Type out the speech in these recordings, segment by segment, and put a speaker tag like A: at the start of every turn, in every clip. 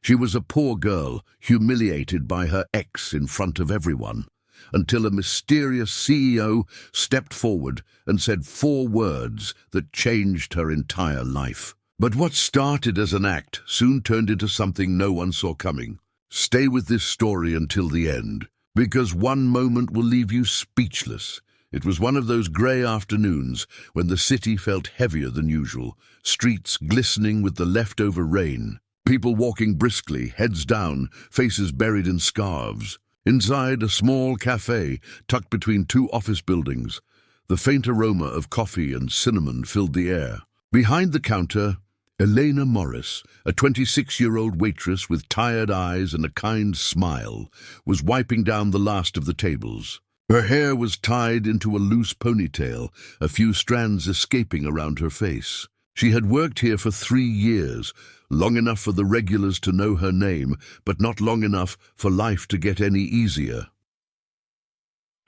A: She was a poor girl, humiliated by her ex in front of everyone, until a mysterious CEO stepped forward and said 4 words that changed her entire life. But what started as an act soon turned into something no one saw coming. Stay with this story until the end, because one moment will leave you speechless. It was one of those grey afternoons when the city felt heavier than usual, streets glistening with the leftover rain, people walking briskly, heads down, faces buried in scarves. Inside a small cafe tucked between 2 office buildings, the faint aroma of coffee and cinnamon filled the air. Behind the counter, Elena Morris, a 26-year-old waitress with tired eyes and a kind smile, was wiping down the last of the tables. Her hair was tied into a loose ponytail, a few strands escaping around her face. She had worked here for 3 years, long enough for the regulars to know her name, but not long enough for life to get any easier.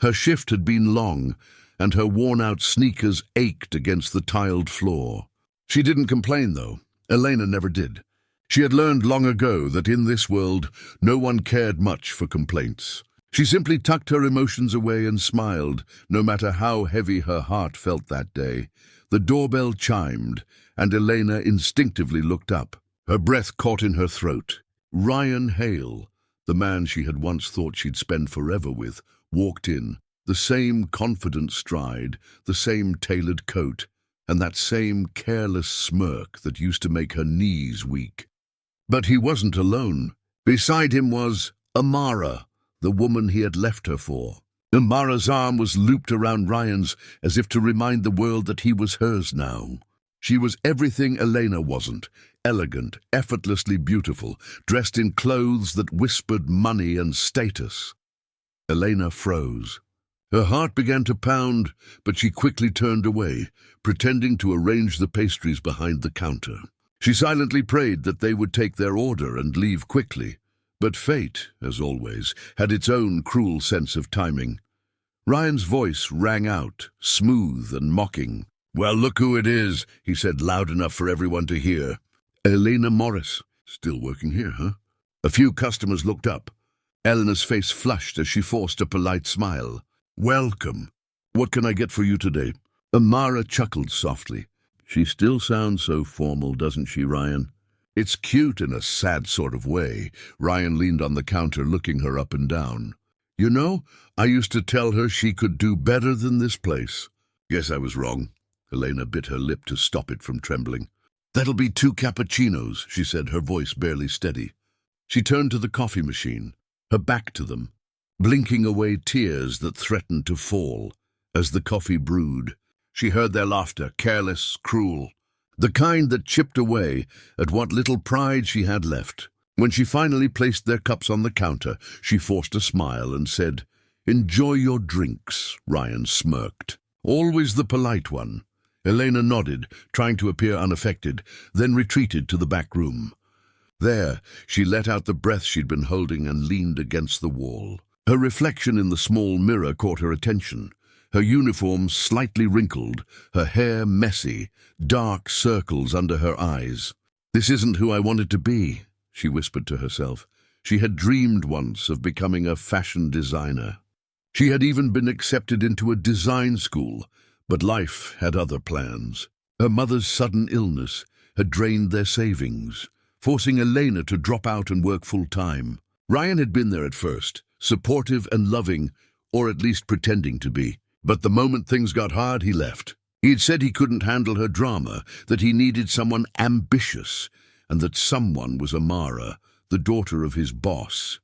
A: Her shift had been long, and her worn-out sneakers ached against the tiled floor. She didn't complain, though. Elena never did. She had learned long ago that in this world, no one cared much for complaints. She simply tucked her emotions away and smiled, no matter how heavy her heart felt that day. The doorbell chimed, and Elena instinctively looked up. Her breath caught in her throat. Ryan Hale, the man she had once thought she'd spend forever with, walked in. The same confident stride, the same tailored coat, and that same careless smirk that used to make her knees weak. But he wasn't alone. Beside him was Amara, the woman he had left her for. Amara's arm was looped around Ryan's as if to remind the world that he was hers now. She was everything Elena wasn't, elegant, effortlessly beautiful, dressed in clothes that whispered money and status. Elena froze. Her heart began to pound, but she quickly turned away, pretending to arrange the pastries behind the counter. She silently prayed that they would take their order and leave quickly. But fate, as always, had its own cruel sense of timing. Ryan's voice rang out, smooth and mocking. "Well, look who it is," he said loud enough for everyone to hear. Elena Morris. Still working here, huh? A few customers looked up. Eleanor's face flushed as she forced a polite smile. "Welcome. What can I get for you today?" Amara chuckled softly. "She still sounds so formal, doesn't she, Ryan?" "It's cute in a sad sort of way." Ryan leaned on the counter, looking her up and down. "You know, I used to tell her she could do better than this place." "Guess I was wrong." Elena bit her lip to stop it from trembling. "That'll be 2 cappuccinos," she said, her voice barely steady. She turned to the coffee machine, her back to them, blinking away tears that threatened to fall. As the coffee brewed, she heard their laughter, careless, cruel. The kind that chipped away at what little pride she had left. When she finally placed their cups on the counter, she forced a smile and said, "Enjoy your drinks," Ryan smirked. Always the polite one. Elena nodded, trying to appear unaffected, then retreated to the back room. There, she let out the breath she'd been holding and leaned against the wall. Her reflection in the small mirror caught her attention. Her uniform slightly wrinkled, her hair messy, dark circles under her eyes. "This isn't who I wanted to be," she whispered to herself. She had dreamed once of becoming a fashion designer. She had even been accepted into a design school, but life had other plans. Her mother's sudden illness had drained their savings, forcing Elena to drop out and work full-time. Ryan had been there at first, supportive and loving, or at least pretending to be. But the moment things got hard, he left. He'd said he couldn't handle her drama, that he needed someone ambitious, and that someone was Amara, the daughter of his boss.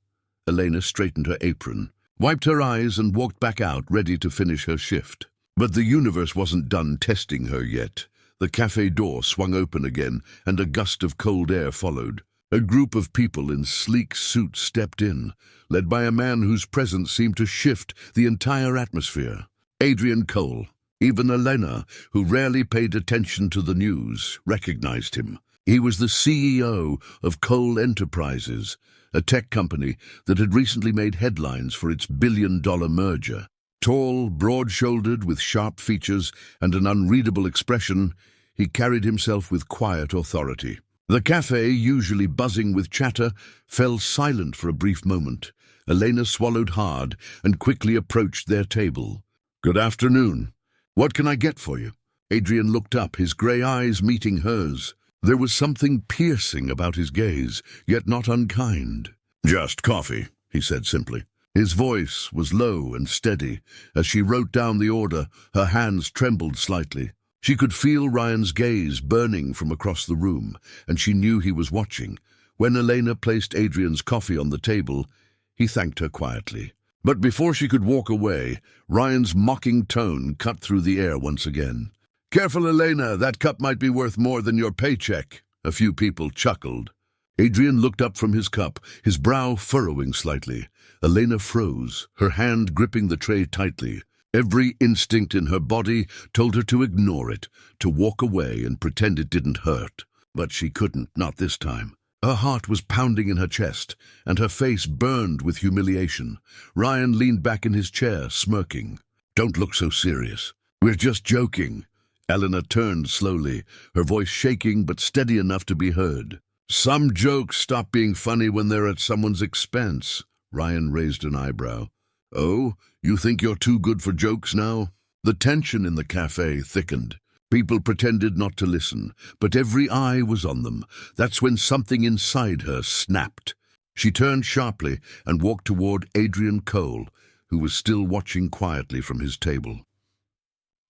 A: Elena straightened her apron, wiped her eyes, and walked back out, ready to finish her shift. But the universe wasn't done testing her yet. The cafe door swung open again, and a gust of cold air followed. A group of people in sleek suits stepped in, led by a man whose presence seemed to shift the entire atmosphere. Adrian Cole. Even Elena, who rarely paid attention to the news, recognized him. He was the CEO of Cole Enterprises, a tech company that had recently made headlines for its billion-dollar merger. Tall, broad-shouldered, with sharp features and an unreadable expression, he carried himself with quiet authority. The cafe, usually buzzing with chatter, fell silent for a brief moment. Elena swallowed hard and quickly approached their table. "Good afternoon. What can I get for you?" Adrian looked up, his grey eyes meeting hers. There was something piercing about his gaze, yet not unkind. "Just coffee," he said simply. His voice was low and steady. As she wrote down the order, her hands trembled slightly. She could feel Ryan's gaze burning from across the room, and she knew he was watching. When Elena placed Adrian's coffee on the table, he thanked her quietly. But before she could walk away, Ryan's mocking tone cut through the air once again. "Careful, Elena, that cup might be worth more than your paycheck." A few people chuckled. Adrian looked up from his cup, his brow furrowing slightly. Elena froze, her hand gripping the tray tightly. Every instinct in her body told her to ignore it, to walk away and pretend it didn't hurt. But she couldn't, not this time. Her heart was pounding in her chest, and her face burned with humiliation. Ryan leaned back in his chair, smirking. "Don't look so serious. We're just joking." Elena turned slowly, her voice shaking but steady enough to be heard. "Some jokes stop being funny when they're at someone's expense." Ryan raised an eyebrow. "Oh, you think you're too good for jokes now?" The tension in the cafe thickened. People pretended not to listen, but every eye was on them. That's when something inside her snapped. She turned sharply and walked toward Adrian Cole, who was still watching quietly from his table.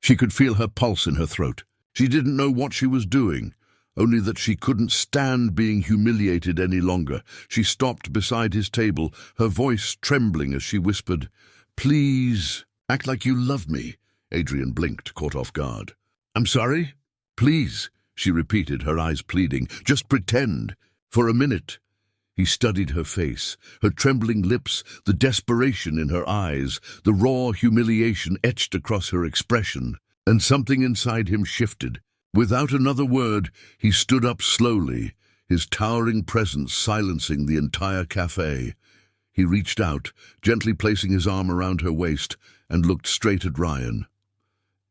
A: She could feel her pulse in her throat. She didn't know what she was doing, only that she couldn't stand being humiliated any longer. She stopped beside his table, her voice trembling as she whispered, "Please, act like you love me." Adrian blinked, caught off guard. "I'm sorry?" "Please," she repeated, her eyes pleading. "Just pretend." For a minute, he studied her face, her trembling lips, the desperation in her eyes, the raw humiliation etched across her expression, and something inside him shifted. Without another word, he stood up slowly, his towering presence silencing the entire cafe. He reached out, gently placing his arm around her waist, and looked straight at Ryan.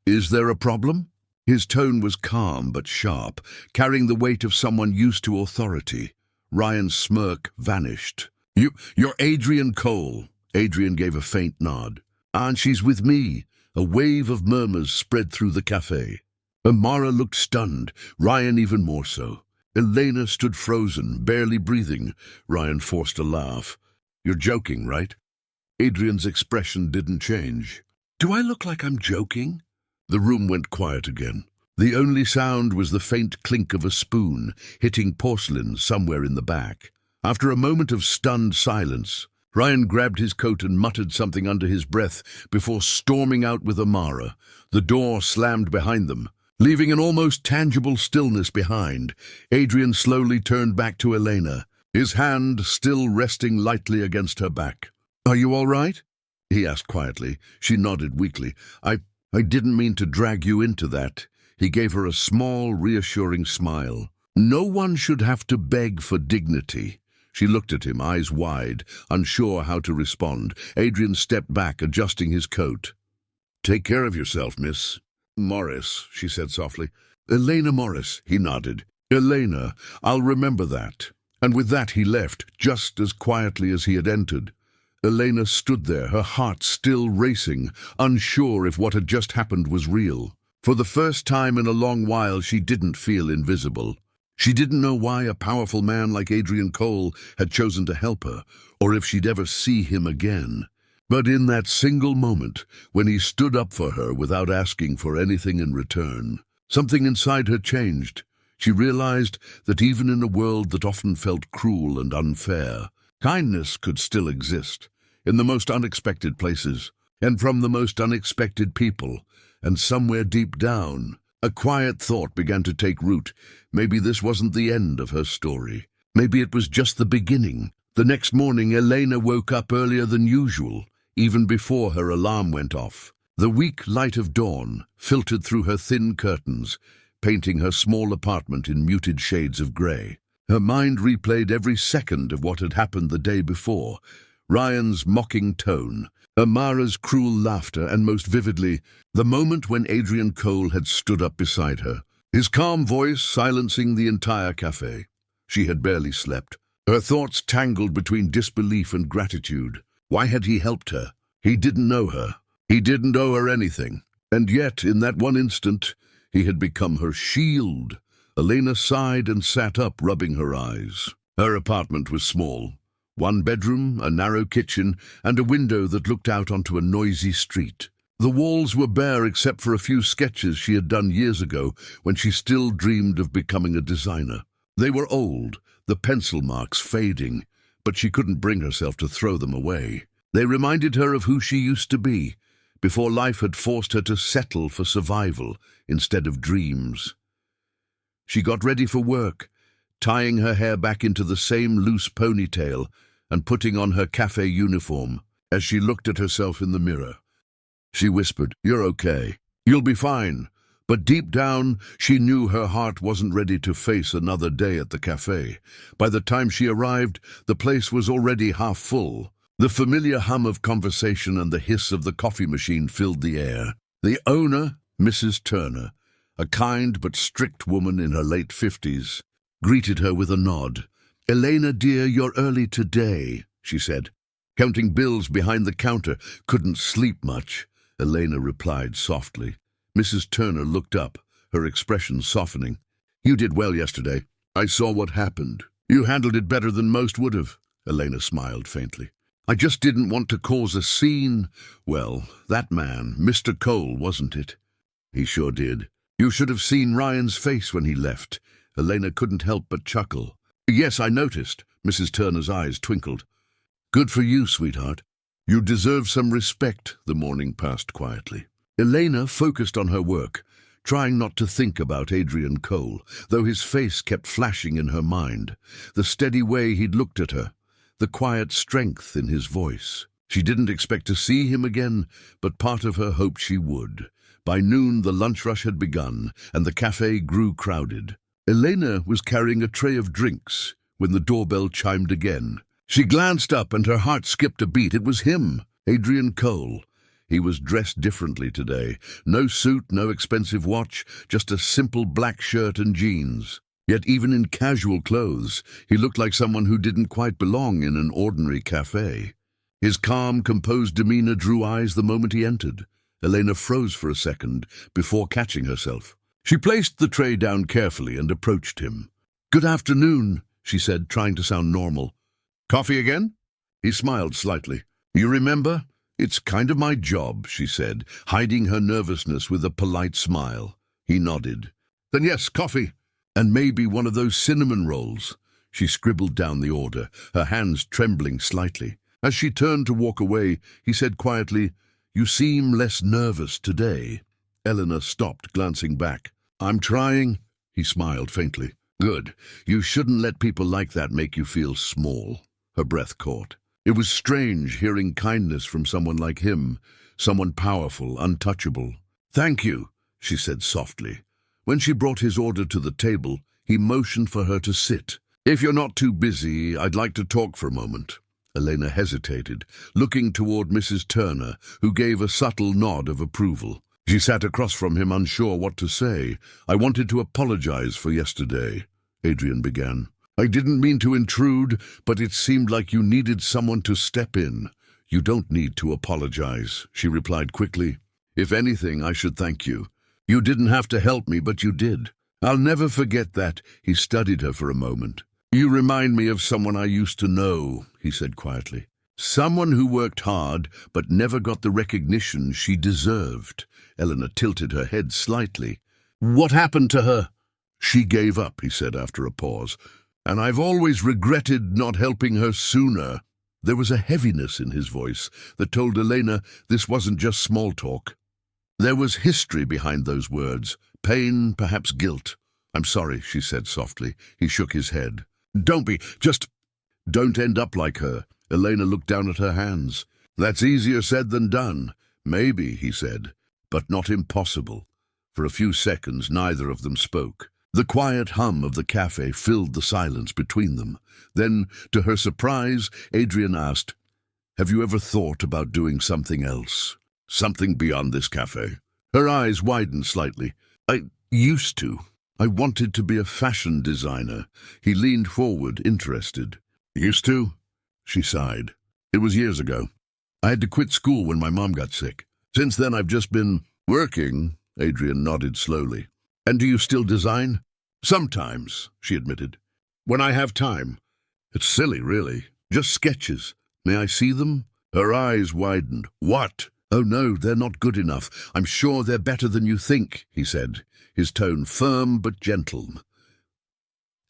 A: "Is there a problem?" His tone was calm but sharp, carrying the weight of someone used to authority. Ryan's smirk vanished. You're Adrian Cole." Adrian gave a faint nod. "And she's with me." A wave of murmurs spread through the cafe. Amara looked stunned, Ryan even more so. Elena stood frozen, barely breathing. Ryan forced a laugh. "You're joking, right?" Adrian's expression didn't change. "Do I look like I'm joking?" The room went quiet again. The only sound was the faint clink of a spoon hitting porcelain somewhere in the back. After a moment of stunned silence, Ryan grabbed his coat and muttered something under his breath before storming out with Amara. The door slammed behind them, leaving an almost tangible stillness behind. Adrian slowly turned back to Elena, his hand still resting lightly against her back. "Are you all right?" he asked quietly. She nodded weakly. I didn't mean to drag you into that." He gave her a small, reassuring smile. "No one should have to beg for dignity." She looked at him, eyes wide, unsure how to respond. Adrian stepped back, adjusting his coat. "Take care of yourself, Miss Morris," she said softly. "Elena Morris," he nodded. "Elena, I'll remember that." And with that he left, just as quietly as he had entered. Elena stood there, her heart still racing, unsure if what had just happened was real. For the first time in a long while, she didn't feel invisible. She didn't know why a powerful man like Adrian Cole had chosen to help her, or if she'd ever see him again. But in that single moment, when he stood up for her without asking for anything in return, something inside her changed. She realized that even in a world that often felt cruel and unfair, kindness could still exist, in the most unexpected places, and from the most unexpected people. And somewhere deep down, a quiet thought began to take root. Maybe this wasn't the end of her story. Maybe it was just the beginning. The next morning, Elena woke up earlier than usual, even before her alarm went off. The weak light of dawn filtered through her thin curtains, painting her small apartment in muted shades of grey. Her mind replayed every second of what had happened the day before. Ryan's mocking tone, Amara's cruel laughter, and most vividly, the moment when Adrian Cole had stood up beside her, his calm voice silencing the entire cafe. She had barely slept. Her thoughts tangled between disbelief and gratitude. Why had he helped her? He didn't know her. He didn't owe her anything. And yet, in that one instant, he had become her shield. Elena sighed and sat up, rubbing her eyes. Her apartment was small. One bedroom, a narrow kitchen, and a window that looked out onto a noisy street. The walls were bare except for a few sketches she had done years ago when she still dreamed of becoming a designer. They were old, the pencil marks fading, but she couldn't bring herself to throw them away. They reminded her of who she used to be, before life had forced her to settle for survival instead of dreams. She got ready for work, tying her hair back into the same loose ponytail and putting on her cafe uniform. As she looked at herself in the mirror, she whispered, "You're okay. You'll be fine." But deep down, she knew her heart wasn't ready to face another day at the cafe. By the time she arrived, the place was already half full. The familiar hum of conversation and the hiss of the coffee machine filled the air. The owner, Mrs. Turner, a kind but strict woman in her late 50s, greeted her with a nod. "Elena, dear, you're early today," she said. "Counting bills behind the counter. Couldn't sleep much," Elena replied softly. Mrs. Turner looked up, her expression softening. "You did well yesterday. I saw what happened. You handled it better than most would have," Elena smiled faintly. "I just didn't want to cause a scene." "Well, that man, Mr. Cole, wasn't it?" "He sure did. You should have seen Ryan's face when he left." Elena couldn't help but chuckle. "Yes, I noticed." Mrs. Turner's eyes twinkled. "Good for you, sweetheart. You deserve some respect." The morning passed quietly. Elena focused on her work, trying not to think about Adrian Cole, though his face kept flashing in her mind. The steady way he'd looked at her, the quiet strength in his voice. She didn't expect to see him again, but part of her hoped she would. By noon, the lunch rush had begun, and the cafe grew crowded. Elena was carrying a tray of drinks when the doorbell chimed again. She glanced up and her heart skipped a beat. It was him, Adrian Cole. He was dressed differently today. No suit, no expensive watch, just a simple black shirt and jeans. Yet even in casual clothes, he looked like someone who didn't quite belong in an ordinary cafe. His calm, composed demeanor drew eyes the moment he entered. Elena froze for a second before catching herself. She placed the tray down carefully and approached him. "Good afternoon," she said, trying to sound normal. "Coffee again?" He smiled slightly. "You remember? It's kind of my job," she said, hiding her nervousness with a polite smile. He nodded. "Then yes, coffee. And maybe one of those cinnamon rolls." She scribbled down the order, her hands trembling slightly. As she turned to walk away, he said quietly, "You seem less nervous today." Eleanor stopped, glancing back. "I'm trying," he smiled faintly. "Good. You shouldn't let people like that make you feel small." Her breath caught. It was strange hearing kindness from someone like him, someone powerful, untouchable. "Thank you," she said softly. When she brought his order to the table, he motioned for her to sit. "If you're not too busy, I'd like to talk for a moment." Elena hesitated, looking toward Mrs. Turner, who gave a subtle nod of approval. She sat across from him, unsure what to say. "I wanted to apologize for yesterday," Adrian began. "I didn't mean to intrude, but it seemed like you needed someone to step in." "You don't need to apologize," she replied quickly. "If anything, I should thank you. You didn't have to help me, but you did. I'll never forget that." He studied her for a moment. "You remind me of someone I used to know," he said quietly. "Someone who worked hard, but never got the recognition she deserved." Eleanor tilted her head slightly. "What happened to her?" "She gave up," he said after a pause. "And I've always regretted not helping her sooner." There was a heaviness in his voice that told Elena this wasn't just small talk. There was history behind those words, pain, perhaps guilt. "I'm sorry," she said softly. He shook his head. "Don't be, just don't end up like her." Elena looked down at her hands. "That's easier said than done." "Maybe," he said, "but not impossible." For a few seconds, neither of them spoke. The quiet hum of the cafe filled the silence between them. Then, to her surprise, Adrian asked, "Have you ever thought about doing something else? Something beyond this cafe?" Her eyes widened slightly. "I used to. I wanted to be a fashion designer. He leaned forward, interested. Used to? She sighed. It was years ago. I had to quit school when my mom got sick. Since then, I've just been working. Adrian nodded slowly. And do you still design? Sometimes, she admitted. When I have time. It's silly, really. Just sketches. May I see them? Her eyes widened. What? Oh no, they're not good enough. I'm sure they're better than you think, he said, his tone firm but gentle.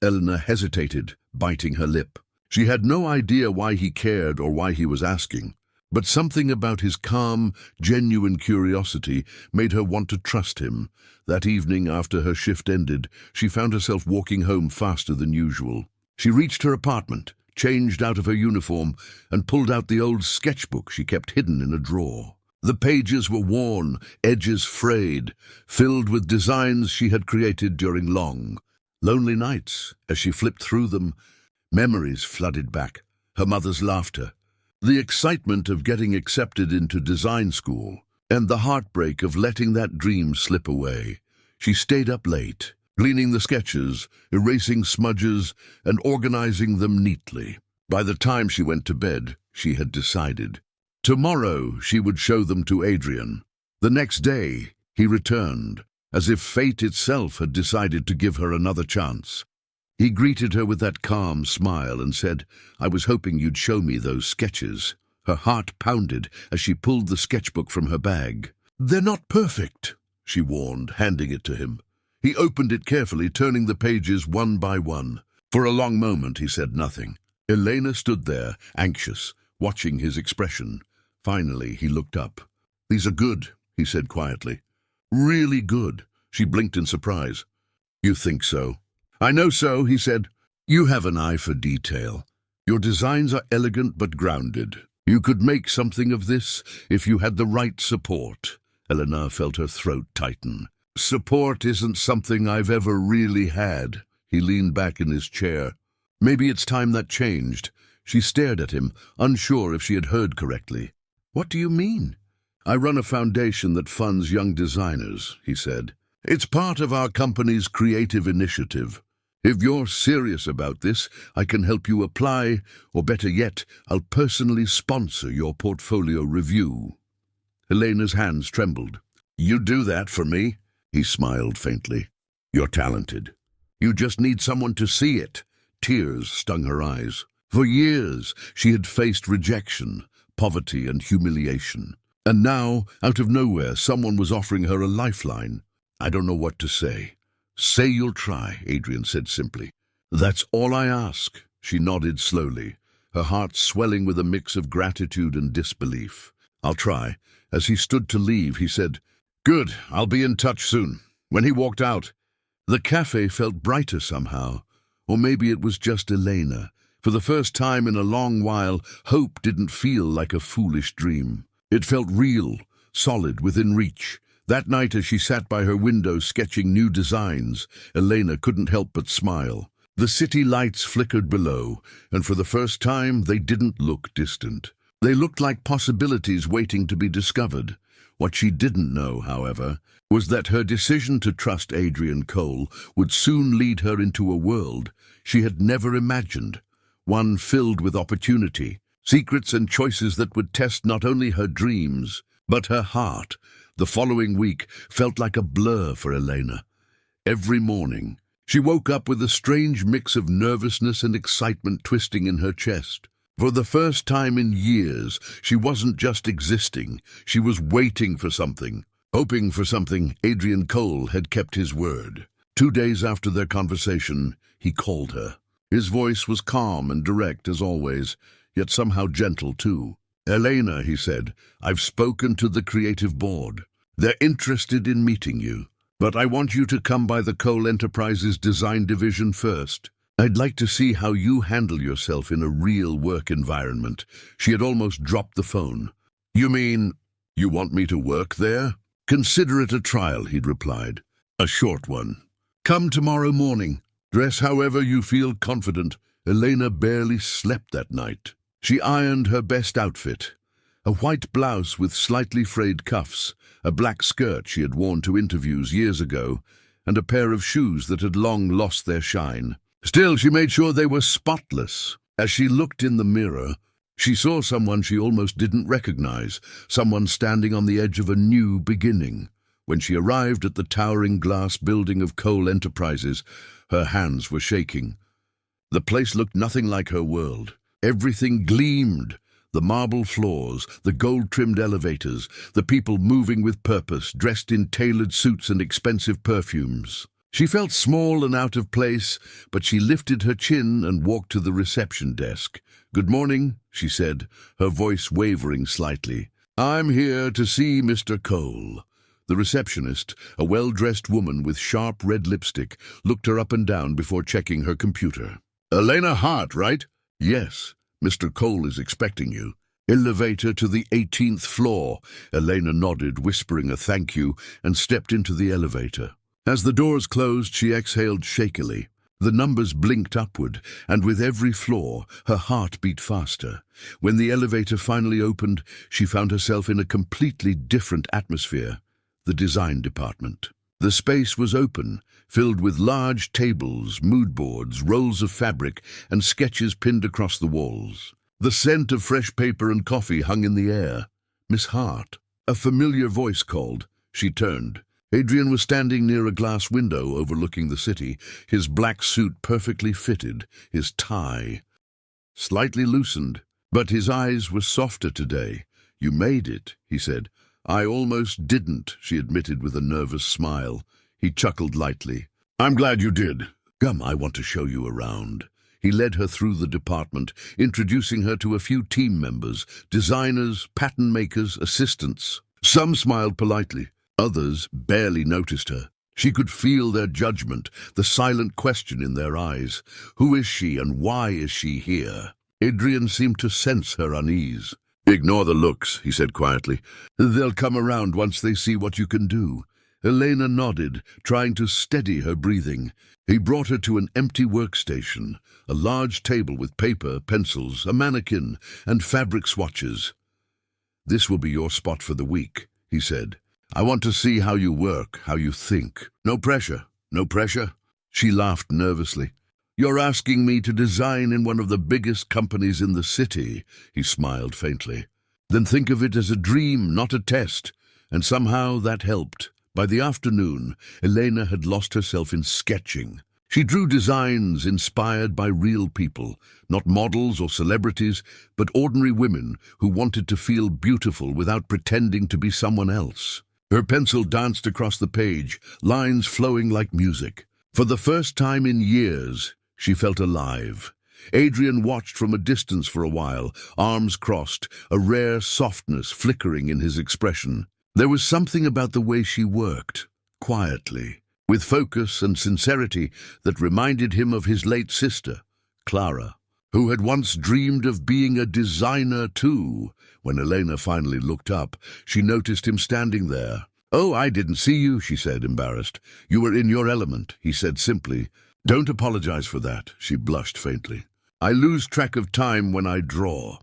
A: Eleanor hesitated, biting her lip. She had no idea why he cared or why he was asking, but something about his calm, genuine curiosity made her want to trust him. That evening, after her shift ended, she found herself walking home faster than usual. She reached her apartment, changed out of her uniform, and pulled out the old sketchbook she kept hidden in a drawer. The pages were worn, edges frayed, filled with designs she had created during long, lonely nights. As she flipped through them, memories flooded back. Her mother's laughter, the excitement of getting accepted into design school, and the heartbreak of letting that dream slip away. She stayed up late, cleaning the sketches, erasing smudges, and organizing them neatly. By the time she went to bed, she had decided. Tomorrow she would show them to Adrian. The next day he returned, as if fate itself had decided to give her another chance. He greeted her with that calm smile and said, "I was hoping you'd show me those sketches." Her heart pounded as she pulled the sketchbook from her bag. "They're not perfect," she warned, handing it to him. He opened it carefully, turning the pages one by one. For a long moment he said nothing. Elena stood there, anxious, watching his expression. Finally, he looked up. "These are good," he said quietly. "Really good." She blinked in surprise. "You think so?" "I know so," he said. "You have an eye for detail. Your designs are elegant but grounded. You could make something of this if you had the right support." Eleanor felt her throat tighten. "Support isn't something I've ever really had." He leaned back in his chair. Maybe it's time that changed. She stared at him, unsure if she had heard correctly. "What do you mean?" "I run a foundation that funds young designers," he said. "It's part of our company's creative initiative. If you're serious about this, I can help you apply, or better yet, I'll personally sponsor your portfolio review." Elena's hands trembled. "You do that for me?" He smiled faintly. "You're talented. You just need someone to see it." Tears stung her eyes. For years, she had faced rejection, poverty, and humiliation. And now, out of nowhere, someone was offering her a lifeline. "I don't know what to say." "Say you'll try," Adrian said simply. "That's all I ask." She nodded slowly, her heart swelling with a mix of gratitude and disbelief. "I'll try." As he stood to leave, he said, "Good, I'll be in touch soon." When he walked out, the cafe felt brighter somehow. Or maybe it was just Elena. For the first time in a long while, hope didn't feel like a foolish dream. It felt real, solid, within reach. That night, as she sat by her window sketching new designs, Elena couldn't help but smile. The city lights flickered below, and for the first time they didn't look distant. They looked like possibilities waiting to be discovered. What she didn't know, however, was that her decision to trust Adrian Cole would soon lead her into a world she had never imagined, one filled with opportunity, secrets and choices that would test not only her dreams, but her heart. The following week felt like a blur for Elena. Every morning, she woke up with a strange mix of nervousness and excitement twisting in her chest. For the first time in years, she wasn't just existing, she was waiting for something. Hoping for something. Adrian Cole had kept his word. 2 days after their conversation, he called her. His voice was calm and direct as always, yet somehow gentle too. "Elena," he said, "I've spoken to the creative board. They're interested in meeting you, but I want you to come by the Cole Enterprises design division first. I'd like to see how you handle yourself in a real work environment." She had almost dropped the phone. "You mean you want me to work there?" "Consider it a trial," he'd replied. "A short one. Come tomorrow morning. Dress however you feel confident." Elena barely slept that night. She ironed her best outfit, a white blouse with slightly frayed cuffs, a black skirt she had worn to interviews years ago, and a pair of shoes that had long lost their shine. Still, she made sure they were spotless. As she looked in the mirror, she saw someone she almost didn't recognize, someone standing on the edge of a new beginning. When she arrived at the towering glass building of Cole Enterprises, her hands were shaking. The place looked nothing like her world. Everything gleamed. The marble floors, the gold-trimmed elevators, the people moving with purpose, dressed in tailored suits and expensive perfumes. She felt small and out of place, but she lifted her chin and walked to the reception desk. "Good morning," she said, her voice wavering slightly. "I'm here to see Mr. Cole." The receptionist, a well-dressed woman with sharp red lipstick, looked her up and down before checking her computer. "Elena Hart, right?" "Yes. Mr. Cole is expecting you." "Elevator to the 18th floor." Elena nodded, whispering a thank you, and stepped into the elevator. As the doors closed, she exhaled shakily. The numbers blinked upward, and with every floor, her heart beat faster. When the elevator finally opened, she found herself in a completely different atmosphere. The design department. The space was open, filled with large tables, mood boards, rolls of fabric, and sketches pinned across the walls. The scent of fresh paper and coffee hung in the air. "Miss Hart." A familiar voice called. She turned. Adrian was standing near a glass window overlooking the city, his black suit perfectly fitted, his tie slightly loosened, but his eyes were softer today. "You made it," he said. "I almost didn't," she admitted with a nervous smile. He chuckled lightly. "I'm glad you did. Come, I want to show you around." He led her through the department, introducing her to a few team members, designers, pattern makers, assistants. Some smiled politely. Others barely noticed her. She could feel their judgment, the silent question in their eyes. Who is she and why is she here? Adrian seemed to sense her unease. "Ignore the looks," he said quietly. "They'll come around once they see what you can do." Elena nodded, trying to steady her breathing. He brought her to an empty workstation, a large table with paper, pencils, a mannequin, and fabric swatches. "This will be your spot for the week," he said. "I want to see how you work, how you think. No pressure, no pressure." She laughed nervously. "You're asking me to design in one of the biggest companies in the city," he smiled faintly. "Then think of it as a dream, not a test." And somehow that helped. By the afternoon, Elena had lost herself in sketching. She drew designs inspired by real people, not models or celebrities, but ordinary women who wanted to feel beautiful without pretending to be someone else. Her pencil danced across the page, lines flowing like music. For the first time in years, she felt alive. Adrian watched from a distance for a while, arms crossed, a rare softness flickering in his expression. There was something about the way she worked, quietly, with focus and sincerity that reminded him of his late sister, Clara, who had once dreamed of being a designer too. When Elena finally looked up, she noticed him standing there. "Oh, I didn't see you," she said, embarrassed. "You were in your element," he said simply. "Don't apologize for that," she blushed faintly. "I lose track of time when I draw."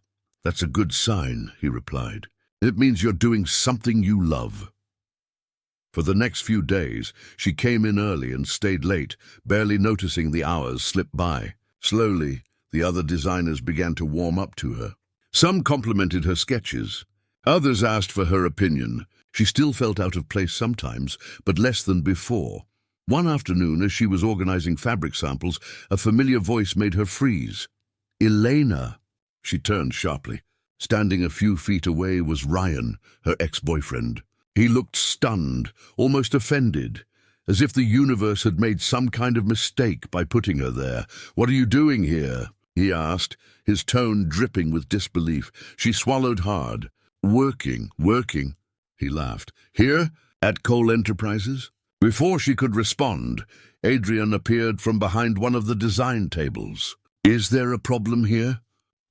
A: "That's a good sign," he replied. "It means you're doing something you love." For the next few days, she came in early and stayed late, barely noticing the hours slip by. Slowly, the other designers began to warm up to her. Some complimented her sketches. Others asked for her opinion. She still felt out of place sometimes, but less than before. One afternoon, as she was organizing fabric samples, a familiar voice made her freeze. "Elena!" She turned sharply. Standing a few feet away was Ryan, her ex-boyfriend. He looked stunned, almost offended, as if the universe had made some kind of mistake by putting her there. "What are you doing here?" he asked, his tone dripping with disbelief. She swallowed hard. Working," he laughed. "Here? At Cole Enterprises?" Before she could respond, Adrian appeared from behind one of the design tables. "Is there a problem here?"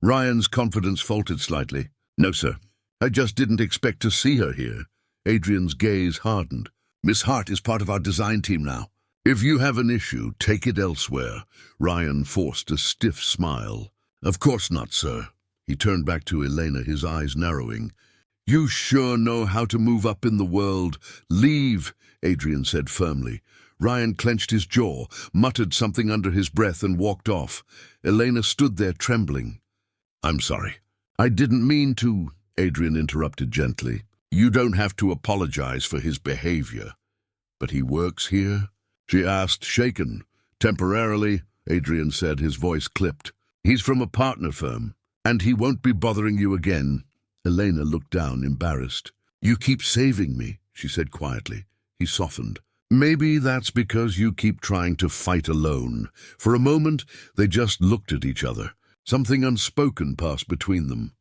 A: Ryan's confidence faltered slightly. "No, sir. I just didn't expect to see her here." Adrian's gaze hardened. "Miss Hart is part of our design team now. If you have an issue, take it elsewhere." Ryan forced a stiff smile. "Of course not, sir." He turned back to Elena, his eyes narrowing. "You sure know how to move up in the world. Leave," Adrian said firmly. Ryan clenched his jaw, muttered something under his breath and walked off. Elena stood there trembling. "I'm sorry. I didn't mean to," Adrian interrupted gently. "You don't have to apologize for his behavior." "But he works here?" she asked, shaken. "Temporarily," Adrian said, his voice clipped. "He's from a partner firm, and he won't be bothering you again." Elena looked down, embarrassed. "You keep saving me," she said quietly. He softened. "Maybe that's because you keep trying to fight alone." For a moment, they just looked at each other. Something unspoken passed between them.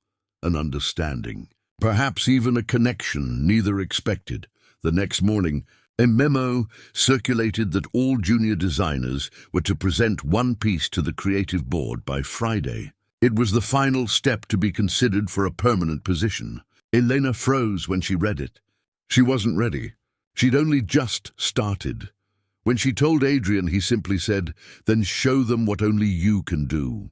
A: An understanding. Perhaps even a connection neither expected. The next morning, a memo circulated that all junior designers were to present one piece to the creative board by Friday. It was the final step to be considered for a permanent position. Elena froze when she read it. She wasn't ready. She'd only just started. When she told Adrian, he simply said, "Then show them what only you can do."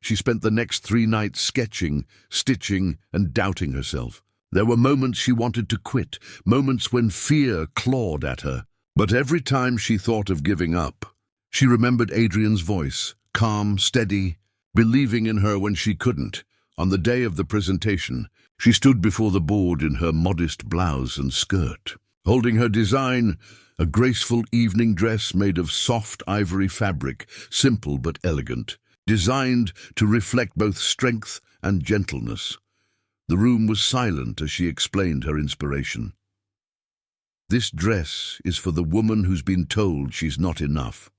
A: She spent the next 3 nights sketching, stitching, and doubting herself. There were moments she wanted to quit, moments when fear clawed at her. But every time she thought of giving up, she remembered Adrian's voice, calm, steady, believing in her when she couldn't. On the day of the presentation, she stood before the board in her modest blouse and skirt. Holding her design, a graceful evening dress made of soft ivory fabric, simple but elegant, designed to reflect both strength and gentleness. The room was silent as she explained her inspiration. "This dress is for the woman who's been told she's not enough.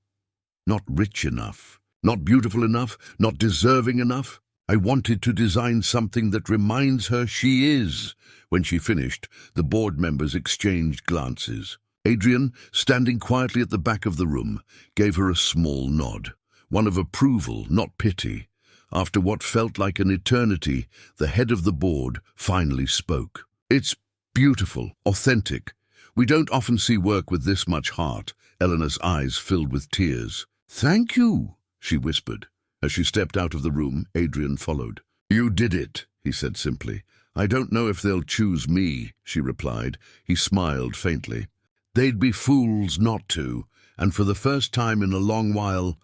A: Not rich enough, not beautiful enough, not deserving enough. I wanted to design something that reminds her she is." When she finished, the board members exchanged glances. Adrian, standing quietly at the back of the room, gave her a small nod, one of approval, not pity. After what felt like an eternity, the head of the board finally spoke. "It's beautiful, authentic. We don't often see work with this much heart." Eleanor's eyes filled with tears. "Thank you," she whispered. As she stepped out of the room, Adrian followed. "You did it," he said simply. "I don't know if they'll choose me," she replied. He smiled faintly. "They'd be fools not to," and for the first time in a long while,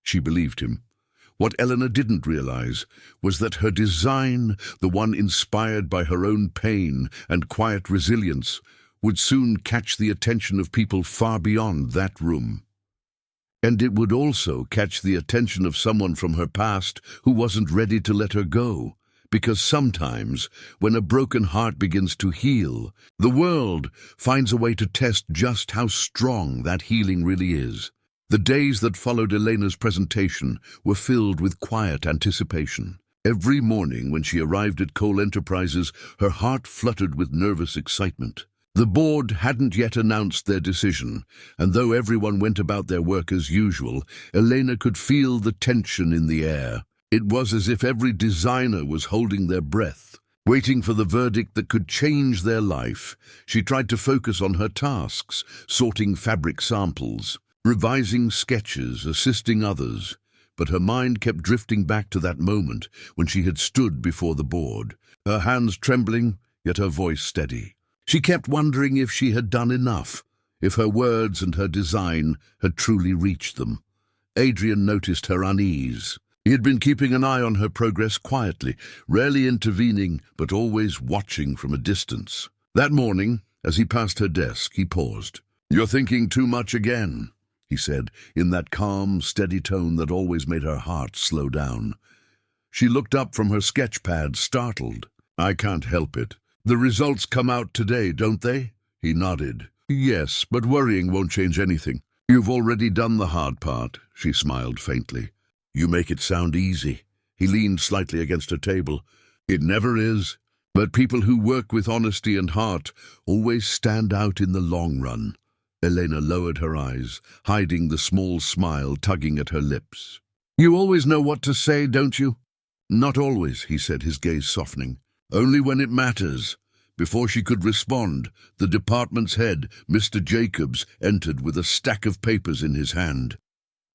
A: she believed him. What Eleanor didn't realize was that her design, the one inspired by her own pain and quiet resilience, would soon catch the attention of people far beyond that room. And it would also catch the attention of someone from her past who wasn't ready to let her go. Because sometimes, when a broken heart begins to heal, the world finds a way to test just how strong that healing really is. The days that followed Elena's presentation were filled with quiet anticipation. Every morning when she arrived at Cole Enterprises, her heart fluttered with nervous excitement. The board hadn't yet announced their decision, and though everyone went about their work as usual, Elena could feel the tension in the air. It was as if every designer was holding their breath, waiting for the verdict that could change their life. She tried to focus on her tasks, sorting fabric samples, revising sketches, assisting others, but her mind kept drifting back to that moment when she had stood before the board, her hands trembling, yet her voice steady. She kept wondering if she had done enough, if her words and her design had truly reached them. Adrian noticed her unease. He had been keeping an eye on her progress quietly, rarely intervening, but always watching from a distance. That morning, as he passed her desk, he paused. "You're thinking too much again," he said, in that calm, steady tone that always made her heart slow down. She looked up from her sketch pad, startled. "I can't help it. The results come out today, don't they?" He nodded. "Yes, but worrying won't change anything. You've already done the hard part," she smiled faintly. "You make it sound easy." He leaned slightly against her table. "It never is. But people who work with honesty and heart always stand out in the long run." Elena lowered her eyes, hiding the small smile tugging at her lips. "You always know what to say, don't you?" "Not always," he said, his gaze softening. "Only when it matters." Before she could respond, the department's head, Mr. Jacobs, entered with a stack of papers in his hand.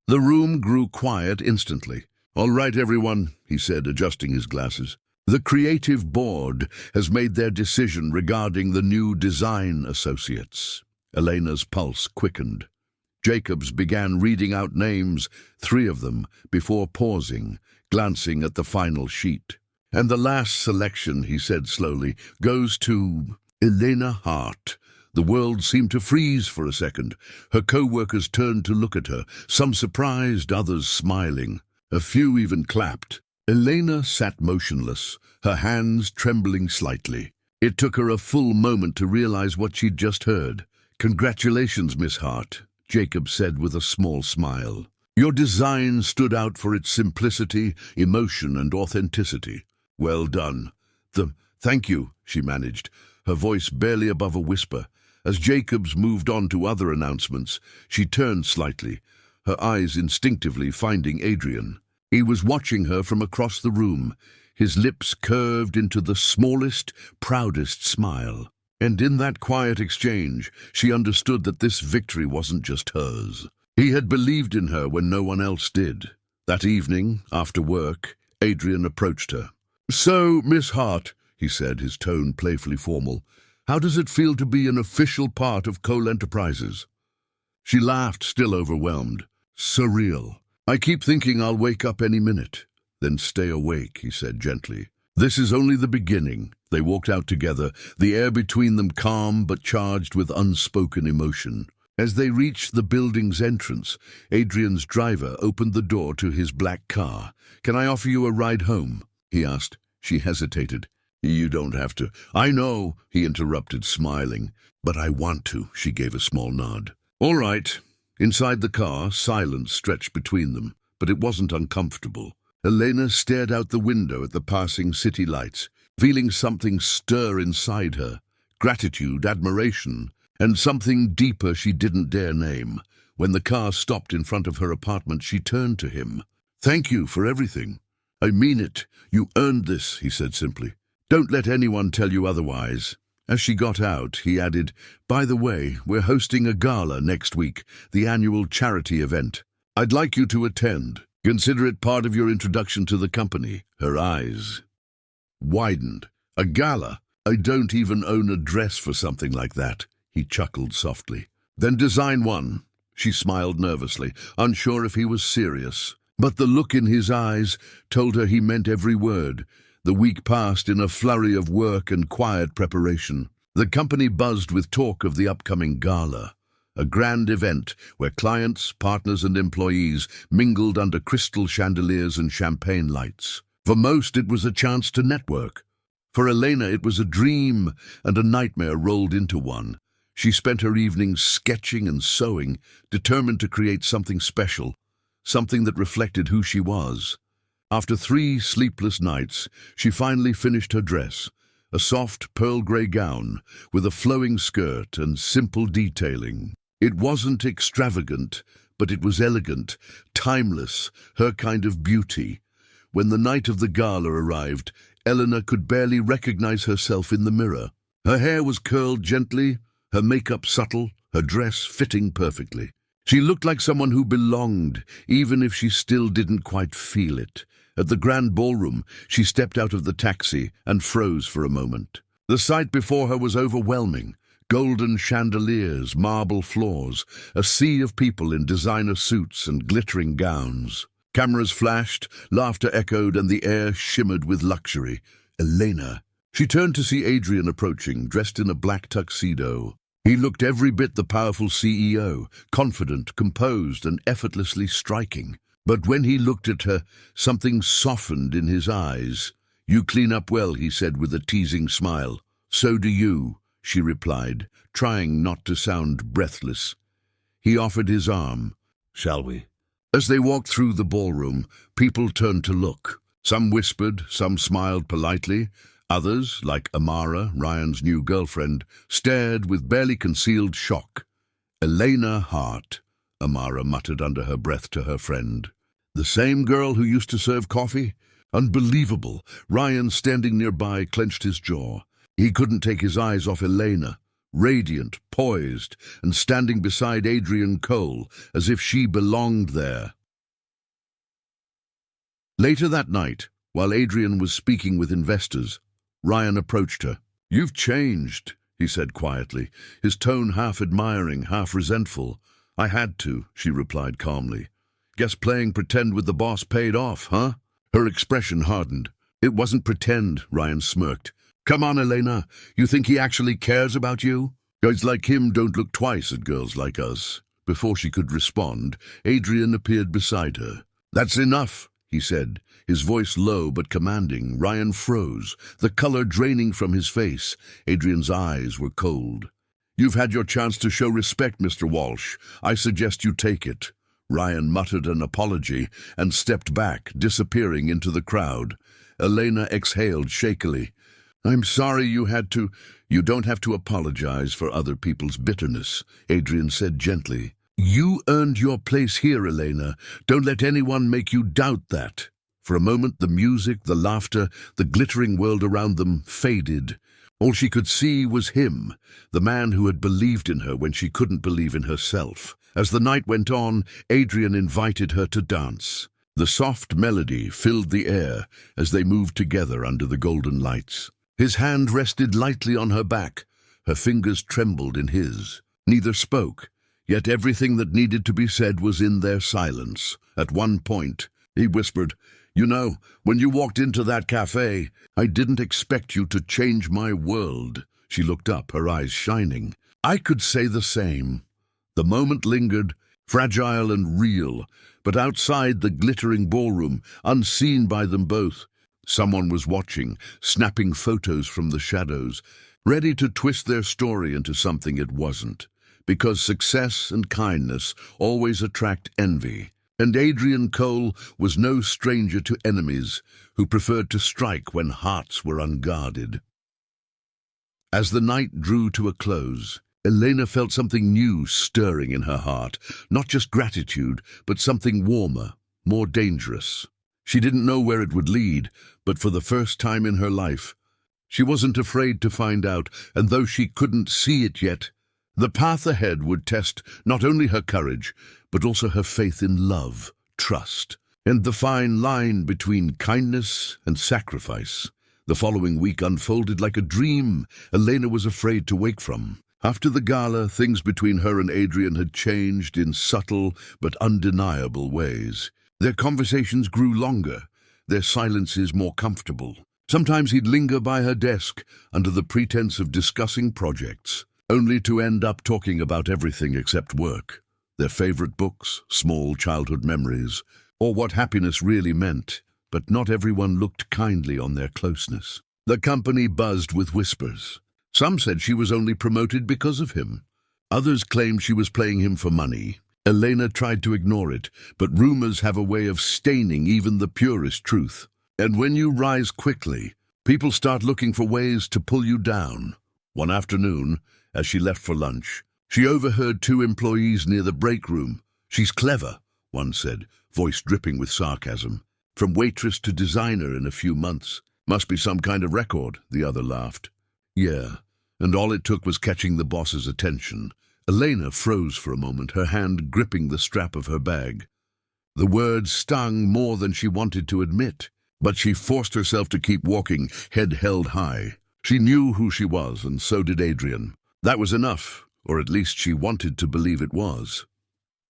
A: The room grew quiet instantly. "All right, everyone," he said, adjusting his glasses. "The creative board has made their decision regarding the new design associates." Elena's pulse quickened. Jacobs began reading out names, 3 of them, before pausing, glancing at the final sheet. "And the last selection," he said slowly, "goes to Elena Hart." The world seemed to freeze for a second. Her co-workers turned to look at her, some surprised, others smiling. A few even clapped. Elena sat motionless, her hands trembling slightly. It took her a full moment to realize what she'd just heard. "Congratulations, Miss Hart," Jacob said with a small smile. "Your design stood out for its simplicity, emotion, and authenticity. Well done." Thank you," she managed, her voice barely above a whisper. As Jacobs moved on to other announcements, she turned slightly, her eyes instinctively finding Adrian. He was watching her from across the room, his lips curved into the smallest, proudest smile. And in that quiet exchange, she understood that this victory wasn't just hers. He had believed in her when no one else did. That evening, after work, Adrian approached her. "So, Miss Hart," he said, his tone playfully formal, "how does it feel to be an official part of Cole Enterprises?" She laughed, still overwhelmed. "Surreal. I keep thinking I'll wake up any minute." "Then stay awake," he said gently. "This is only the beginning." They walked out together, the air between them calm but charged with unspoken emotion. As they reached the building's entrance, Adrian's driver opened the door to his black car. "Can I offer you a ride home?" he asked. She hesitated. "You don't have to." "I know," he interrupted, smiling. "But I want to," she gave a small nod. "All right." Inside the car, silence stretched between them, but it wasn't uncomfortable. Elena stared out the window at the passing city lights, feeling something stir inside her. Gratitude, admiration, and something deeper she didn't dare name. When the car stopped in front of her apartment, she turned to him. "Thank you for everything." "I mean it. You earned this," he said simply. "Don't let anyone tell you otherwise." As she got out, he added, "By the way, we're hosting a gala next week, the annual charity event. I'd like you to attend. Consider it part of your introduction to the company." Her eyes widened. "A gala? I don't even own a dress for something like that." He chuckled softly. "Then design one." She smiled nervously, unsure if he was serious. But the look in his eyes told her he meant every word. The week passed in a flurry of work and quiet preparation. The company buzzed with talk of the upcoming gala, a grand event where clients, partners, and employees mingled under crystal chandeliers and champagne lights. For most, it was a chance to network. For Elena, it was a dream and a nightmare rolled into one. She spent her evenings sketching and sewing, determined to create something special, something that reflected who she was. After 3 sleepless nights, she finally finished her dress, a soft pearl gray gown with a flowing skirt and simple detailing. It wasn't extravagant, but it was elegant, timeless, her kind of beauty. When the night of the gala arrived, Eleanor could barely recognize herself in the mirror. Her hair was curled gently, her makeup subtle, her dress fitting perfectly. She looked like someone who belonged, even if she still didn't quite feel it. At the grand ballroom, she stepped out of the taxi and froze for a moment. The sight before her was overwhelming. Golden chandeliers, marble floors, a sea of people in designer suits and glittering gowns. Cameras flashed, laughter echoed, and the air shimmered with luxury. Elena. She turned to see Adrian approaching, dressed in a black tuxedo. He looked every bit the powerful CEO, confident, composed, and effortlessly striking. But when he looked at her, something softened in his eyes. "You clean up well," he said with a teasing smile. "So do you," she replied, trying not to sound breathless. He offered his arm. "Shall we?" As they walked through the ballroom, people turned to look. Some whispered, some smiled politely. Others, like Amara, Ryan's new girlfriend, stared with barely concealed shock. "Elena Hart," Amara muttered under her breath to her friend. "The same girl who used to serve coffee? Unbelievable." Ryan, standing nearby, clenched his jaw. He couldn't take his eyes off Elena, radiant, poised, and standing beside Adrian Cole, as if she belonged there. Later that night, while Adrian was speaking with investors, Ryan approached her. "You've changed," he said quietly, his tone half admiring, half resentful. I had to, she replied calmly. Guess playing pretend with the boss paid off, huh? Her expression hardened. It wasn't pretend, Ryan smirked. Come on, Elena. You think he actually cares about you? Guys like him don't look twice at girls like us. Before she could respond, Adrian appeared beside her. That's enough, he said, his voice low but commanding. Ryan froze, the color draining from his face. Adrian's eyes were cold. You've had your chance to show respect, Mr. Walsh. I suggest you take it. Ryan muttered an apology and stepped back, disappearing into the crowd. Elena exhaled shakily. I'm sorry you had to. You don't have to apologize for other people's bitterness, Adrian said gently. You earned your place here, Elena. Don't let anyone make you doubt that. For a moment, the music, the laughter, the glittering world around them faded. All she could see was him, the man who had believed in her when she couldn't believe in herself. As the night went on, Adrian invited her to dance. The soft melody filled the air as they moved together under the golden lights. His hand rested lightly on her back. Her fingers trembled in his. Neither spoke, yet everything that needed to be said was in their silence. At one point, he whispered, You know, when you walked into that cafe, I didn't expect you to change my world. She looked up, her eyes shining. I could say the same. The moment lingered, fragile and real, but outside the glittering ballroom, unseen by them both, someone was watching, snapping photos from the shadows, ready to twist their story into something it wasn't. Because success and kindness always attract envy. And Adrian Cole was no stranger to enemies who preferred to strike when hearts were unguarded. As the night drew to a close, Elena felt something new stirring in her heart, not just gratitude, but something warmer, more dangerous. She didn't know where it would lead, but for the first time in her life, she wasn't afraid to find out, and though she couldn't see it yet, the path ahead would test not only her courage, but also her faith in love, trust, and the fine line between kindness and sacrifice. The following week unfolded like a dream Elena was afraid to wake from. After the gala, things between her and Adrian had changed in subtle but undeniable ways. Their conversations grew longer, their silences more comfortable. Sometimes he'd linger by her desk under the pretense of discussing projects, only to end up talking about everything except work. Their favorite books, small childhood memories, or what happiness really meant. But not everyone looked kindly on their closeness. The company buzzed with whispers. Some said she was only promoted because of him. Others claimed she was playing him for money. Elena tried to ignore it, but rumors have a way of staining even the purest truth. And when you rise quickly, people start looking for ways to pull you down. One afternoon, as she left for lunch, she overheard two employees near the break room. She's clever, one said, voice dripping with sarcasm. From waitress to designer in a few months. Must be some kind of record, the other laughed. Yeah, and all it took was catching the boss's attention. Elena froze for a moment, her hand gripping the strap of her bag. The words stung more than she wanted to admit, but she forced herself to keep walking, head held high. She knew who she was, and so did Adrian. That was enough, or at least she wanted to believe it was.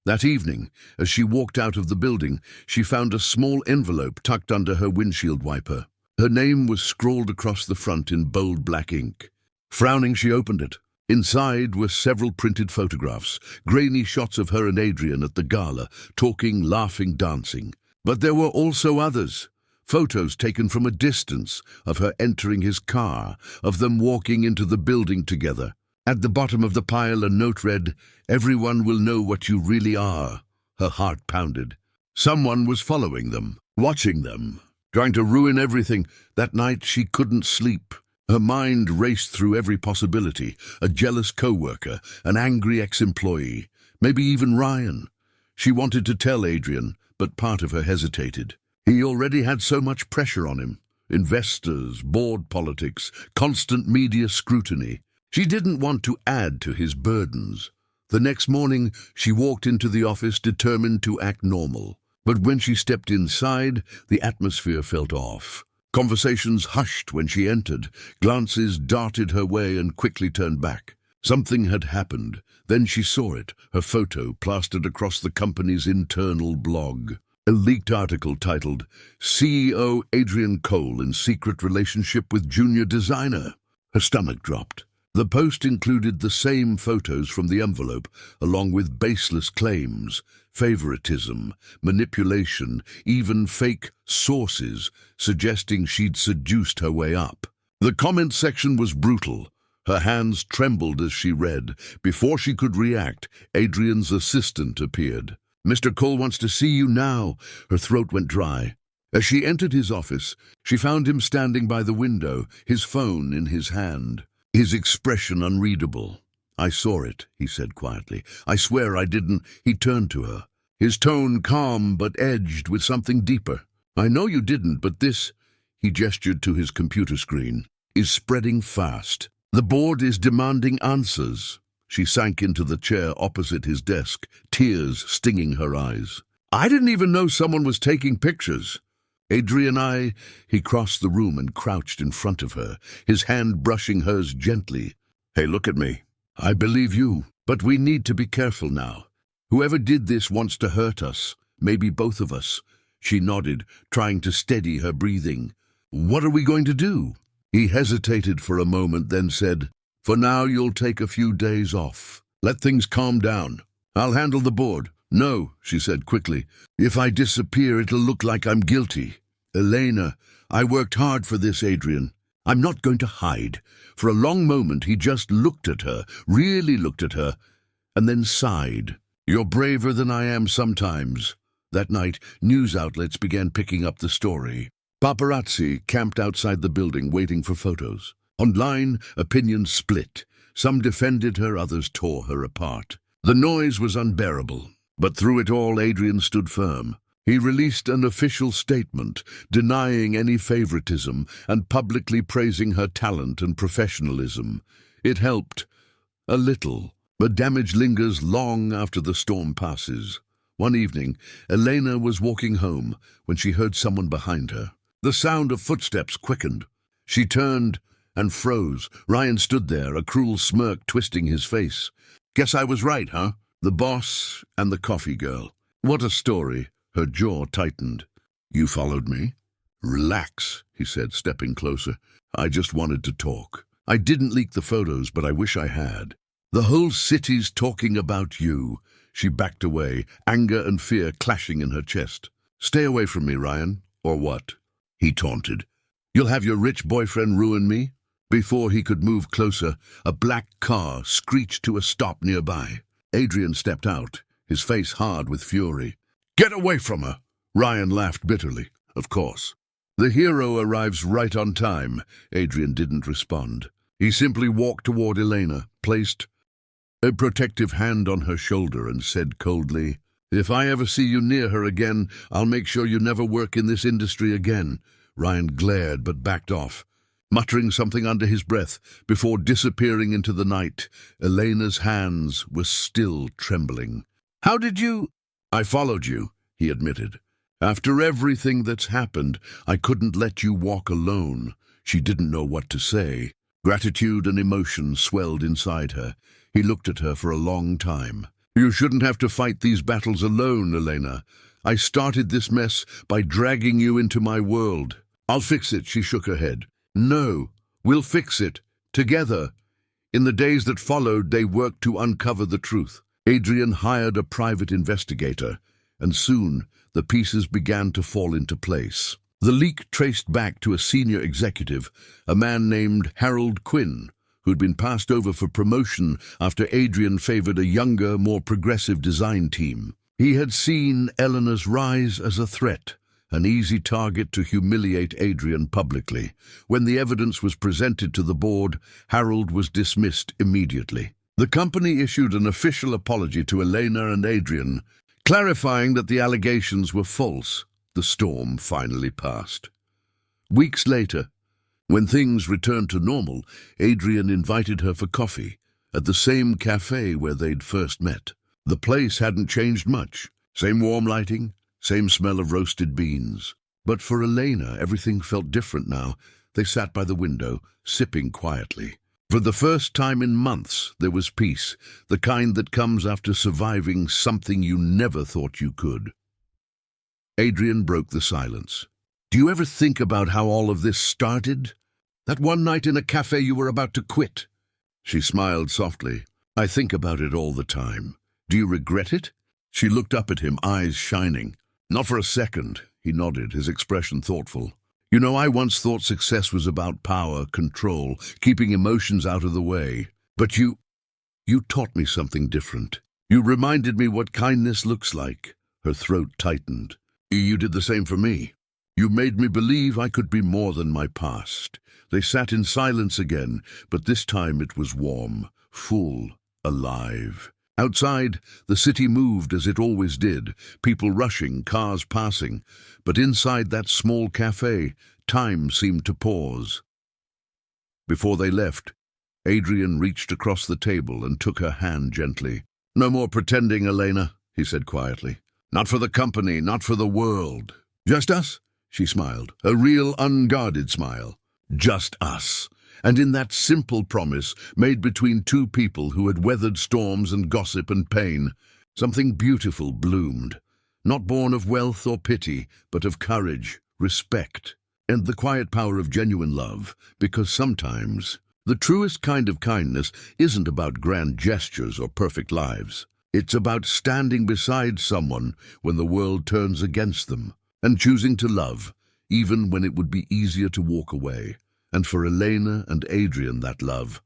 A: That evening, as she walked out of the building, she found a small envelope tucked under her windshield wiper. Her name was scrawled across the front in bold black ink. Frowning, she opened it. Inside were several printed photographs, grainy shots of her and Adrian at the gala, talking, laughing, dancing. But there were also others. Photos taken from a distance, of her entering his car, of them walking into the building together. At the bottom of the pile, a note read, "Everyone will know what you really are." Her heart pounded. Someone was following them, watching them, trying to ruin everything. That night she couldn't sleep. Her mind raced through every possibility. A jealous co-worker, an angry ex-employee, maybe even Ryan. She wanted to tell Adrian, but part of her hesitated. He already had so much pressure on him. Investors, board politics, constant media scrutiny. She didn't want to add to his burdens. The next morning, she walked into the office determined to act normal. But when she stepped inside, the atmosphere felt off. Conversations hushed when she entered. Glances darted her way and quickly turned back. Something had happened. Then she saw it, her photo plastered across the company's internal blog. A leaked article titled, CEO Adrian Cole in secret relationship with junior designer. Her stomach dropped. The post included the same photos from the envelope, along with baseless claims, favoritism, manipulation, even fake sources, suggesting she'd seduced her way up. The comment section was brutal. Her hands trembled as she read. Before she could react, Adrian's assistant appeared. "Mr. Cole wants to see you now." Her throat went dry. As she entered his office, she found him standing by the window, his phone in his hand, his expression unreadable. "I saw it," he said quietly. "I swear I didn't." He turned to her, his tone calm but edged with something deeper. "I know you didn't, but this," he gestured to his computer screen, "is spreading fast. The board is demanding answers." She sank into the chair opposite his desk, tears stinging her eyes. "I didn't even know someone was taking pictures." Adrian, he crossed the room and crouched in front of her, his hand brushing hers gently. "Hey, look at me. I believe you, but we need to be careful now. Whoever did this wants to hurt us, maybe both of us." She nodded, trying to steady her breathing. "What are we going to do?" He hesitated for a moment, then said, "For now, you'll take a few days off. Let things calm down. I'll handle the board." "No," she said quickly. "If I disappear, it'll look like I'm guilty. Elena, I worked hard for this, Adrian. I'm not going to hide." For a long moment, he just looked at her, really looked at her, and then sighed. "You're braver than I am sometimes." That night, news outlets began picking up the story. Paparazzi camped outside the building waiting for photos. Online, opinions split. Some defended her, others tore her apart. The noise was unbearable. But through it all, Adrian stood firm. He released an official statement denying any favoritism and publicly praising her talent and professionalism. It helped. A little. But damage lingers long after the storm passes. One evening, Elena was walking home when she heard someone behind her. The sound of footsteps quickened. She turned and froze. Ryan stood there, a cruel smirk twisting his face. "Guess I was right, huh?" The boss and the coffee girl. "What a story." Her jaw tightened. "You followed me?" "Relax," he said, stepping closer. "I just wanted to talk. I didn't leak the photos, but I wish I had. The whole city's talking about you." She backed away, anger and fear clashing in her chest. "Stay away from me, Ryan. Or what?" he taunted. "You'll have your rich boyfriend ruin me?" Before he could move closer, a black car screeched to a stop nearby. Adrian stepped out, his face hard with fury. "Get away from her!" Ryan laughed bitterly. "Of course." "The hero arrives right on time." Adrian didn't respond. He simply walked toward Elena, placed a protective hand on her shoulder and said coldly, "If I ever see you near her again, I'll make sure you never work in this industry again." Ryan glared but backed off, muttering something under his breath before disappearing into the night. Elena's hands were still trembling. "How did you—" "I followed you," he admitted. "After everything that's happened, I couldn't let you walk alone." She didn't know what to say. Gratitude and emotion swelled inside her. He looked at her for a long time. "You shouldn't have to fight these battles alone, Elena. I started this mess by dragging you into my world." "I'll fix it," she shook her head. "No, we'll fix it. Together." In the days that followed, they worked to uncover the truth. Adrian hired a private investigator, and soon the pieces began to fall into place. The leak traced back to a senior executive, a man named Harold Quinn, who'd been passed over for promotion after Adrian favored a younger, more progressive design team. He had seen Eleanor's rise as a threat, an easy target to humiliate Adrian publicly. When the evidence was presented to the board, Harold was dismissed immediately. The company issued an official apology to Elena and Adrian, clarifying that the allegations were false. The storm finally passed. Weeks later, when things returned to normal, Adrian invited her for coffee at the same cafe where they'd first met. The place hadn't changed much. Same warm lighting, same smell of roasted beans. But for Elena, everything felt different now. They sat by the window, sipping quietly. For the first time in months, there was peace, the kind that comes after surviving something you never thought you could. Adrian broke the silence. Do you ever think about how all of this started? That one night in a cafe you were about to quit. She smiled softly. I think about it all the time. Do you regret it? She looked up at him, eyes shining. Not for a second, he nodded, his expression thoughtful. You know, I once thought success was about power, control, keeping emotions out of the way. But you taught me something different. You reminded me what kindness looks like. Her throat tightened. You did the same for me. You made me believe I could be more than my past. They sat in silence again, but this time it was warm, full, alive. Outside, the city moved as it always did, people rushing, cars passing. But inside that small cafe, time seemed to pause. Before they left, Adrian reached across the table and took her hand gently. No more pretending, Elena, he said quietly. Not for the company, not for the world. Just us? She smiled, a real unguarded smile. Just us. And in that simple promise, made between two people who had weathered storms and gossip and pain, something beautiful bloomed, not born of wealth or pity, but of courage, respect, and the quiet power of genuine love, because sometimes the truest kind of kindness isn't about grand gestures or perfect lives. It's about standing beside someone when the world turns against them, and choosing to love, even when it would be easier to walk away. And for Elena and Adrian, that love,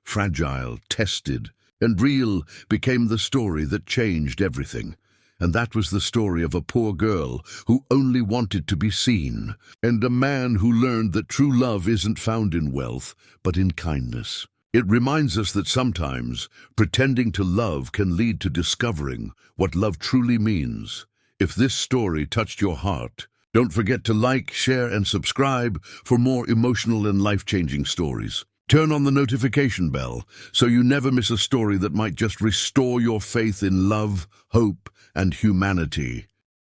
A: fragile, tested, and real, became the story that changed everything. And that was the story of a poor girl who only wanted to be seen, and a man who learned that true love isn't found in wealth, but in kindness. It reminds us that sometimes pretending to love can lead to discovering what love truly means. If this story touched your heart, don't forget to like, share, and subscribe for more emotional and life-changing stories. Turn on the notification bell so you never miss a story that might just restore your faith in love, hope, and humanity.